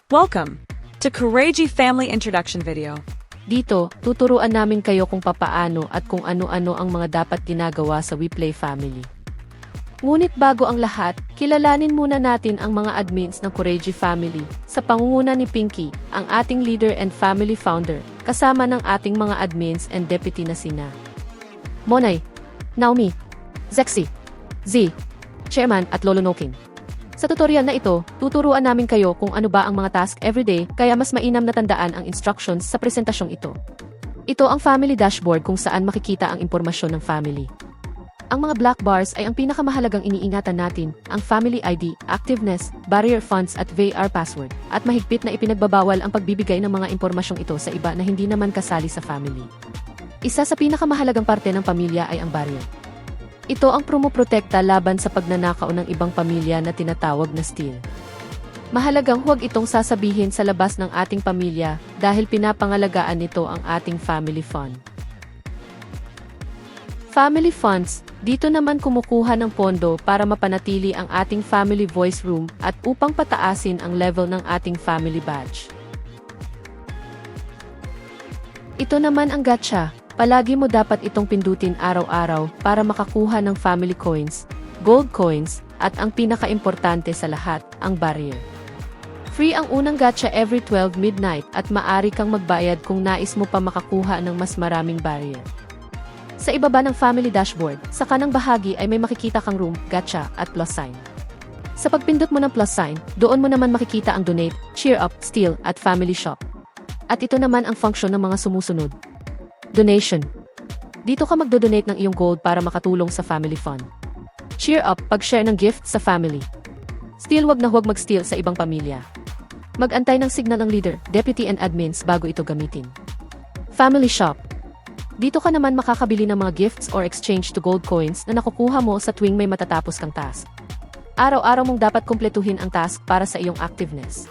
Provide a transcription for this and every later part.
Welcome to Kureji Family Introduction Video. Dito, tuturuan namin kayo kung papaano at kung ano-ano ang mga dapat ginagawa sa WePlay family. Ngunit bago ang lahat, kilalanin muna natin ang mga admins ng Kureji family sa pangunguna ni Pinky, ang ating leader and family founder, kasama ng ating mga admins and deputy na sina Monay, Naomi, Zexy, Z, Chairman at Lolo Nokin. Sa tutorial na ito, tuturuan namin kayo kung ano ba ang mga task everyday, kaya mas mainam na tandaan ang instructions sa presentasyong ito. Ito ang family dashboard kung saan makikita ang impormasyon ng family. Ang mga black bars ay ang pinakamahalagang iniingatan natin, ang family ID, activeness, barrier funds at VAR password, at mahigpit na ipinagbabawal ang pagbibigay ng mga impormasyong ito sa iba na hindi naman kasali sa family. Isa sa pinakamahalagang parte ng pamilya ay ang barrier. Ito ang promoprotekta laban sa pagnanakaw ng ibang pamilya na tinatawag na steal. Mahalagang huwag itong sasabihin sa labas ng ating pamilya dahil pinapangalagaan nito ang ating family fund. Family funds, dito naman kumukuha ng pondo para mapanatili ang ating family voice room at upang pataasin ang level ng ating family badge. Ito naman ang gacha. Palagi mo dapat itong pindutin araw-araw para makakuha ng family coins, gold coins, at ang pinaka-importante sa lahat, ang barrier. Free ang unang gacha every 12 midnight at maaari kang magbayad kung nais mo pa makakuha ng mas maraming barrier. Sa ibaba ng family dashboard, sa kanang bahagi ay may makikita kang room, gacha, at plus sign. Sa pagpindot mo ng plus sign, doon mo naman makikita ang donate, cheer up, steal, at family shop. At ito naman ang function ng mga sumusunod. Donation. Dito ka magdo-donate ng iyong gold para makatulong sa family fund. Cheer up, pag-share ng gift sa family. Steal, wag na huwag mag-steal sa ibang pamilya. Mag-antay ng signal ng leader, deputy and admins bago ito gamitin. Family shop. Dito ka naman makakabili ng mga gifts or exchange to gold coins na nakukuha mo sa tuwing may matatapos kang task. Araw-araw mong dapat kumpletuhin ang task para sa iyong activeness.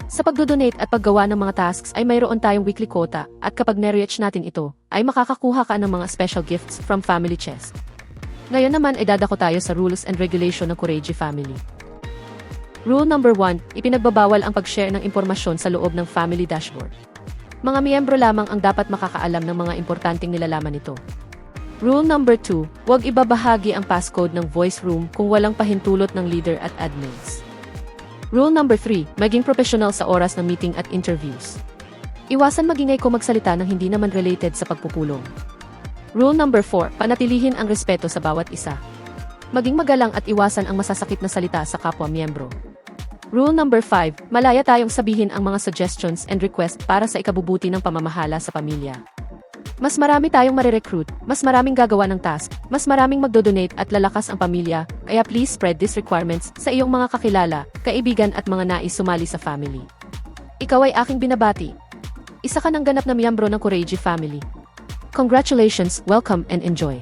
Sa pagdodonate at paggawa ng mga tasks ay mayroon tayong weekly quota at kapag na-reach natin ito, ay makakakuha ka ng mga special gifts from family chest. Ngayon naman ay dadako tayo sa rules and regulation ng Kureji family. Rule number 1, ipinagbabawal ang pag-share ng impormasyon sa loob ng family dashboard. Mga miyembro lamang ang dapat makakaalam ng mga importanteng nilalaman nito. Rule number 2, huwag ibabahagi ang passcode ng voice room kung walang pahintulot ng leader at admins. Rule number 3, maging professional sa oras ng meeting at interviews. Iwasan magingay kung magsalita ng hindi naman related sa pagpupulong. Rule number 4, panatilihin ang respeto sa bawat isa. Maging magalang at iwasan ang masasakit na salita sa kapwa-miyembro. Rule number 5, malaya tayong sabihin ang mga suggestions and request para sa ikabubuti ng pamamahala sa pamilya. Mas marami tayong marirecruit, mas maraming gagawa ng task, mas maraming magdodonate at lalakas ang pamilya, kaya please spread these requirements sa iyong mga kakilala, kaibigan at mga nais sumali sa family. Ikaw ay aking binabati. Isa ka ng ganap na miyembro ng Kureji family. Congratulations, welcome and enjoy.